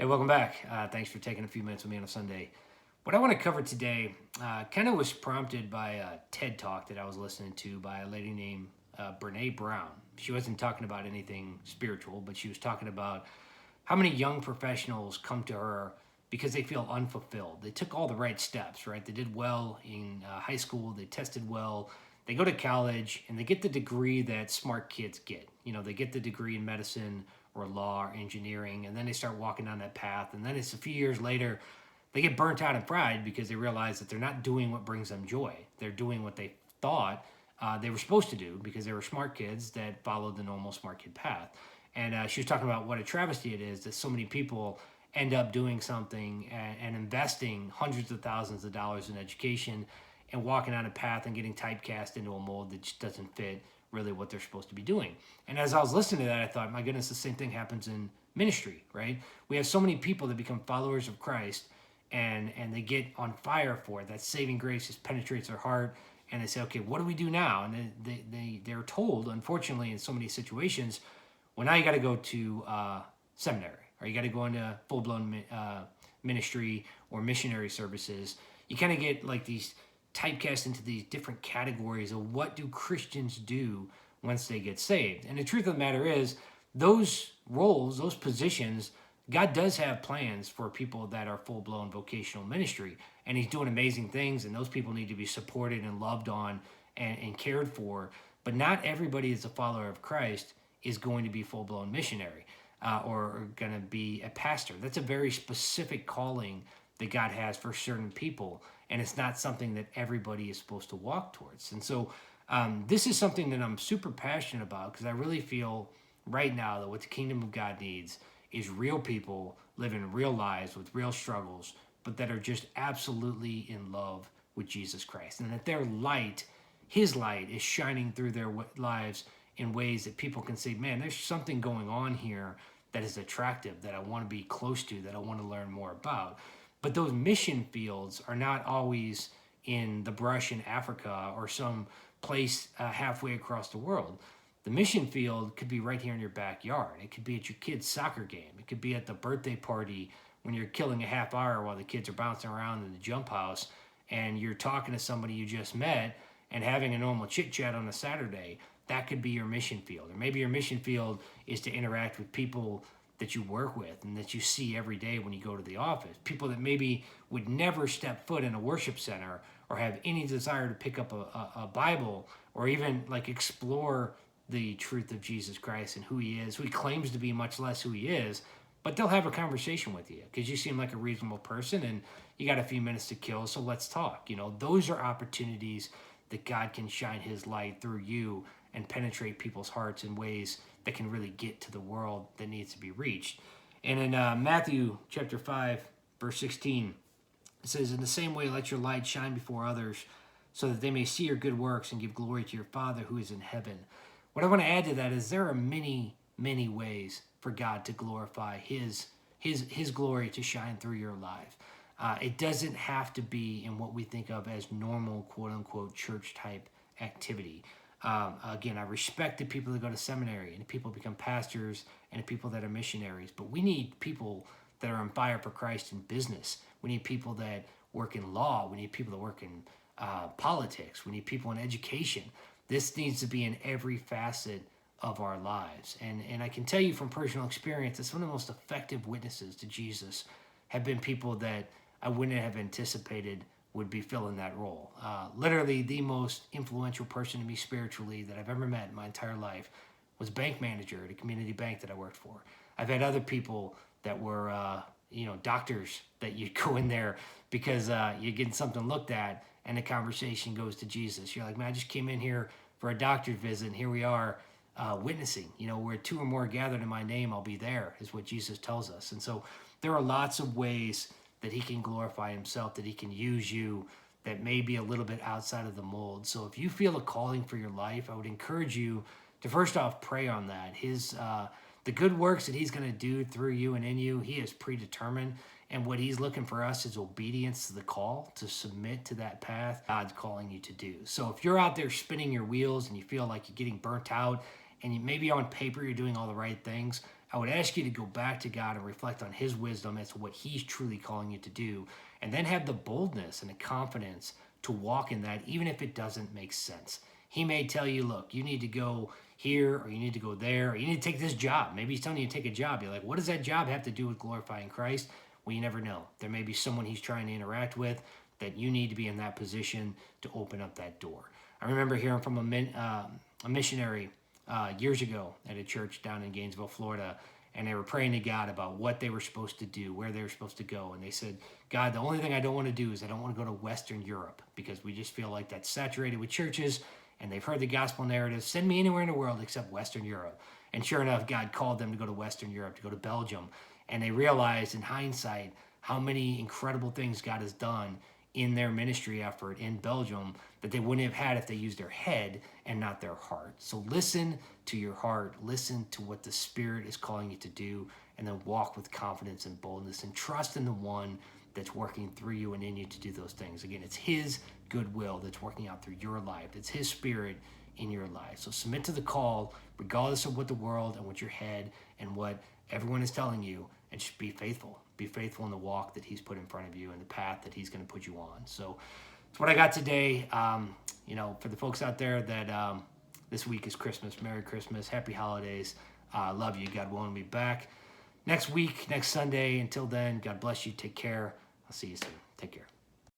Hey, welcome back. Thanks for taking a few minutes with me on a Sunday. What I want to cover today kind of was prompted by a TED talk that I was listening to by a lady named Brene Brown. She wasn't talking about anything spiritual, but she was talking about how many young professionals come to her because they feel unfulfilled. They took all the right steps, right? They did well in high school, they tested well, they go to college, and they get the degree that smart kids get. They get the degree in medicine or law or engineering, and then they start walking down that path. And then it's a few years later, they get burnt out and fried because they realize that they're not doing what brings them joy. They're doing what they thought they were supposed to do because they were smart kids that followed the normal smart kid path. And she was talking about what a travesty it is that so many people end up doing something and investing hundreds of thousands of dollars in education and walking on a path and getting typecast into a mold that just doesn't fit really what they're supposed to be doing. And as I was listening to that, I thought, my goodness, the same thing happens in ministry, right? We have so many people that become followers of Christ and they get on fire for it. That saving grace just penetrates their heart, and they say, okay, what do we do now? And they're told, unfortunately, in so many situations, well, now you got to go to seminary, or you got to go into full-blown ministry or missionary services. You kind of get like these typecast into these different categories of what do Christians do once they get saved. And the truth of the matter is, those roles, those positions, God does have plans for people that are full-blown vocational ministry, and he's doing amazing things, and those people need to be supported and loved on and cared for. But not everybody is a follower of Christ is going to be full-blown missionary or going to be a pastor. That's a very specific calling that God has for certain people, and it's not something that everybody is supposed to walk towards. And so this is something that I'm super passionate about because I really feel right now that what the kingdom of God needs is real people living real lives with real struggles, but that are just absolutely in love with Jesus Christ, and that their light, his light, is shining through their lives in ways that people can say, man, there's something going on here that is attractive, that I want to be close to, that I want to learn more about. But those mission fields are not always in the brush in Africa or some place halfway across the world. The mission field could be right here in your backyard. It could be at your kid's soccer game. It could be at the birthday party when you're killing a half hour while the kids are bouncing around in the jump house and you're talking to somebody you just met and having a normal chit chat on a Saturday. That could be your mission field. Or maybe your mission field is to interact with people that you work with and that you see every day when you go to the office. People that maybe would never step foot in a worship center or have any desire to pick up a Bible or even like explore the truth of Jesus Christ and who he is, who he claims to be, much less who he is. But they'll have a conversation with you because you seem like a reasonable person and you got a few minutes to kill, so let's talk. Those are opportunities that God can shine his light through you and penetrate people's hearts in ways that can really get to the world that needs to be reached. And in Matthew chapter 5, verse 16, it says, in the same way, let your light shine before others so that they may see your good works and give glory to your Father who is in heaven. What I want to add to that is there are many, many ways for God to glorify his glory to shine through your life. It doesn't have to be in what we think of as normal, quote unquote, church type activity. Again, I respect the people that go to seminary and the people that become pastors and the people that are missionaries, but we need people that are on fire for Christ in business. We need people that work in law. We need people that work in politics. We need people in education. This needs to be in every facet of our lives. And I can tell you from personal experience that some of the most effective witnesses to Jesus have been people that I wouldn't have anticipated would be filling that role. Literally, the most influential person to me spiritually that I've ever met in my entire life was bank manager at a community bank that I worked for. I've had other people that were, doctors that you go in there because you're getting something looked at and the conversation goes to Jesus. You're like, man, I just came in here for a doctor's visit and here we are witnessing. Where two or more gathered in my name, I'll be there, is what Jesus tells us. And so there are lots of ways that he can glorify himself, that he can use you, that may be a little bit outside of the mold. So if you feel a calling for your life, I would encourage you to first off pray on that. The good works that he's going to do through you and in you, he is predetermined. And what he's looking for us is obedience to the call, to submit to that path God's calling you to do. So if you're out there spinning your wheels and you feel like you're getting burnt out and maybe on paper you're doing all the right things, I would ask you to go back to God and reflect on his wisdom as to what he's truly calling you to do, and then have the boldness and the confidence to walk in that, even if it doesn't make sense. He may tell you, look, you need to go here, or you need to go there, or you need to take this job. Maybe he's telling you to take a job. You're like, what does that job have to do with glorifying Christ? Well, you never know. There may be someone he's trying to interact with that you need to be in that position to open up that door. I remember hearing from a missionary years ago at a church down in Gainesville, Florida, and they were praying to God about what they were supposed to do, where they were supposed to go. And they said, God, the only thing I don't want to do is I don't want to go to Western Europe, because we just feel like that's saturated with churches and they've heard the gospel narrative. Send me anywhere in the world except Western Europe. And sure enough, God called them to go to Western Europe, to go to Belgium. And they realized in hindsight how many incredible things God has done in their ministry effort in Belgium that they wouldn't have had if they used their head and not their heart. So listen to your heart, listen to what the Spirit is calling you to do, and then walk with confidence and boldness and trust in the one that's working through you and in you to do those things. Again, it's his goodwill that's working out through your life. It's his Spirit in your life. So submit to the call, regardless of what the world and what your head and what everyone is telling you, and just be faithful. Be faithful in the walk that he's put in front of you and the path that he's going to put you on. So that's what I got today. For the folks out there that this week is Christmas, Merry Christmas, Happy Holidays. Love you. God willing, we'll be back next week, next Sunday. Until then, God bless you. Take care. I'll see you soon. Take care.